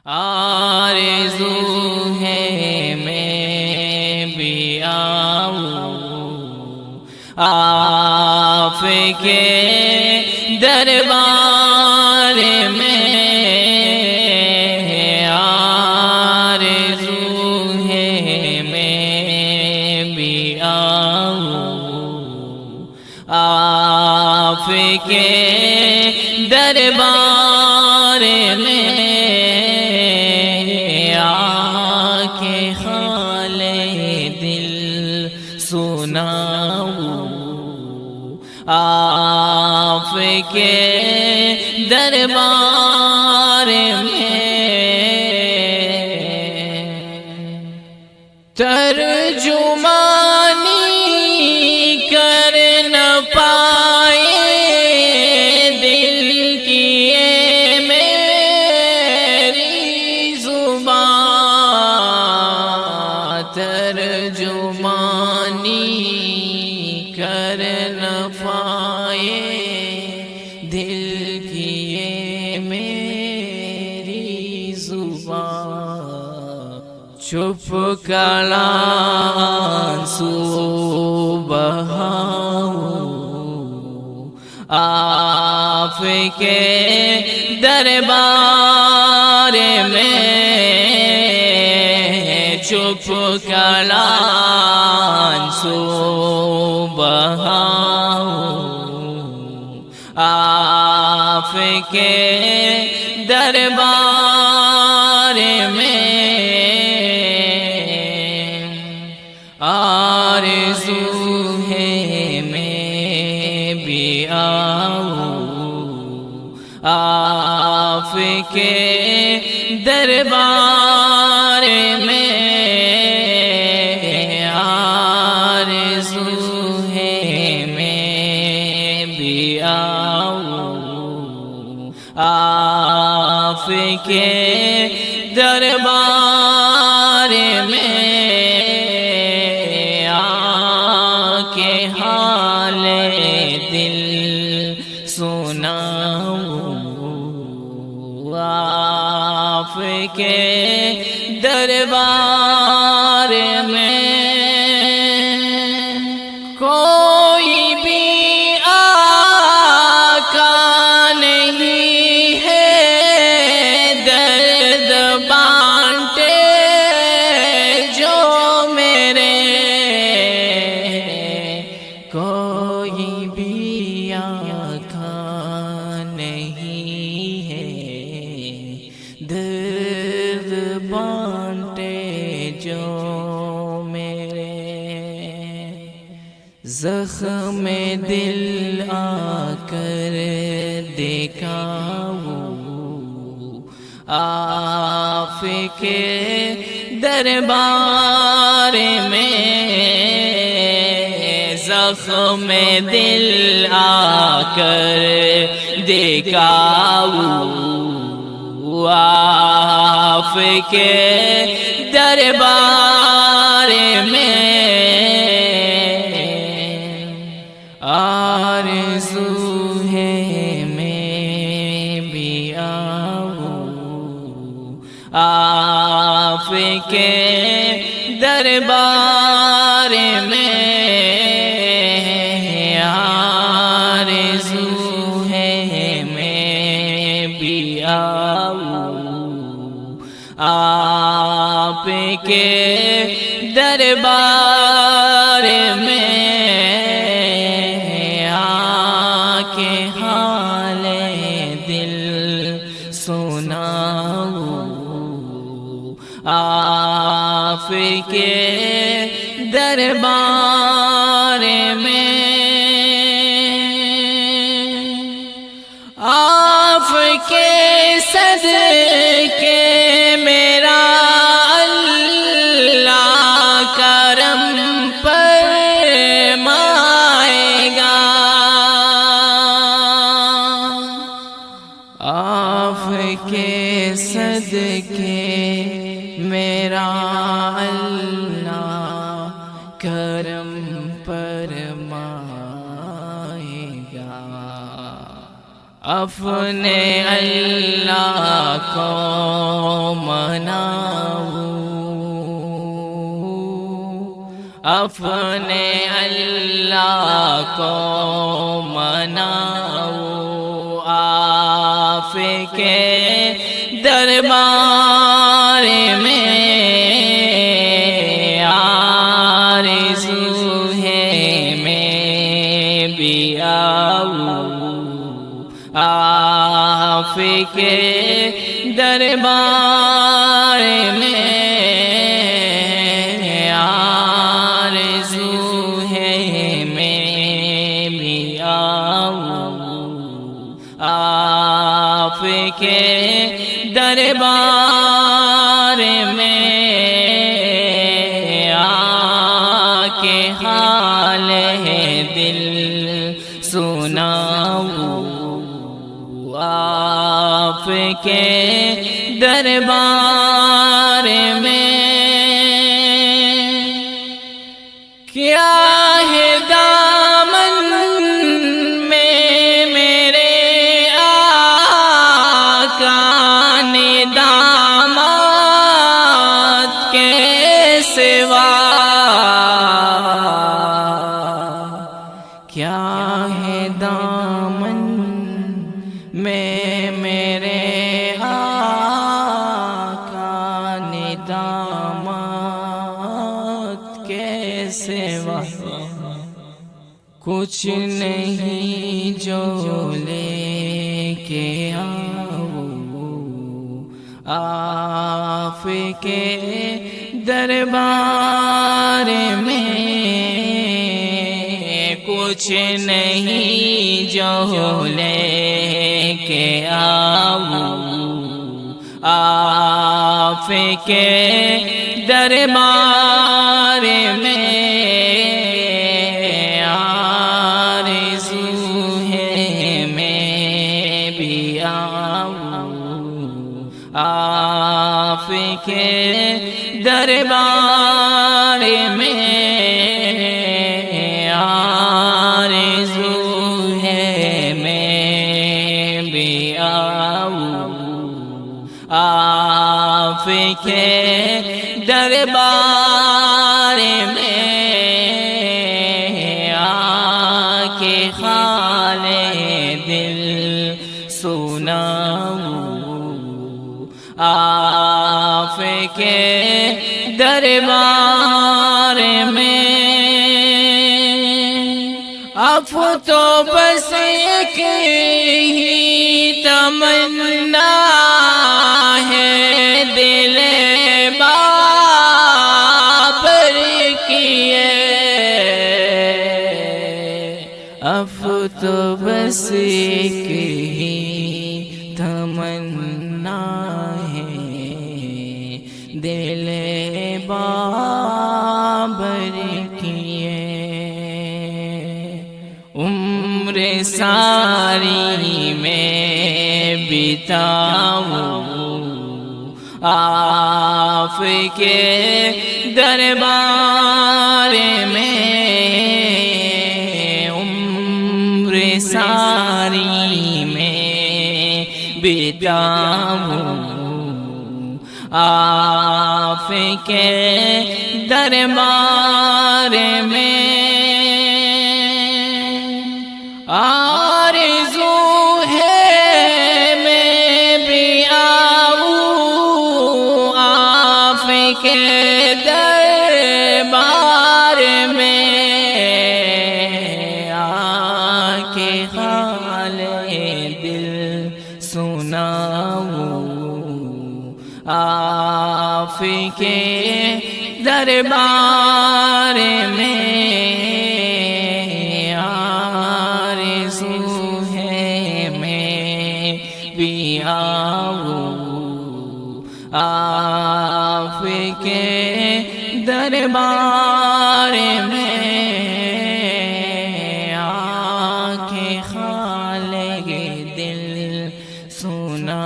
آرزو ہے میں بھی آؤں آپ کے دربار میں، آرزو ہے میں بھی آؤں آپ کے دربار میں، آکے حال دل سناؤں آپ کے دربار میں، ترجمانی کر نہ پائے دل کی یہ میری زبان، ترجمانی کر نہ پائے دل کی یہ میری زبان، چپ آنسو بہاؤں آپ کے دربار میں، چپ آنسو بہاؤں آپ کے دربار میں، آرزو ہے میں بھی آؤں آپ کے دربار میں، آرزو ہے میں بھی آؤں آپ کے دربار میں، آکے حال دل سناؤں آپ کے دربار میں، کوئی بھی آقا نہیں ہے درد بانٹے جو میرے، کوئی بھی آقا نہیں ہے درد بانٹے جو میرے، زخم دل آ کر دکھاؤں آپ کے دربار میں، زخم دل آ کر دکھاؤں آپ کے دربار میں، آرزو ہے میں بھی آؤں آپ کے دربار میں، آرزو ہے میں بھی آؤں آپ کے دربار میں، آکے حال دل سناؤں آپ کے دربار میں، آپ کے صدقے میرا اللہ کرم فرمائے گا، آپ کے صدقے میرا اللہ کرم فرمائے گا، اپنے اللہ کو مناؤ، اپنے اللہ کو مناؤ، آپ کے دربار میں آرزو ہے میں بھی آؤں، آپ کے دربار میں آرزو ہے میں بھی آؤں، آپ کے دربار میں آ کے حال ہے دل سناؤں، آپ کے دربار میں کیا ہے دامن میں میرے آقا نے داماد کے سوا، کیا ہے دامن میں میرے آقا نے داماد کے سوا، کچھ نہیں جو لے کے آؤں، آپ کے دربار میں کچھ نہیں جو لے کے آؤں، آپ کے دربار میں آرزو ہے میں بھی آؤں، آپ کے دربار میں آرزو ہے میں بھی آؤں، آپ کے دربار میں آ کے حال دل سناؤں، آپ کے دربار میں اب تو بس ایک ہی تمنا ہے دل بابر کی ہے، اب تو بس ایک ہی تمنا ہے دل بابر کی ہے، عمر ساری میں بتاؤں، آپ کے دربار میں عمر ساری میں بتاؤں، آپ کے دربار میں آرزو ہے میں بھی آؤں، آپ کے دربار میں آ کے حال دل سناؤں، آپ کے دربار میں آرزو ہے میں بھی آؤں، آپ کے دربار میں آ کے خالق دل سنا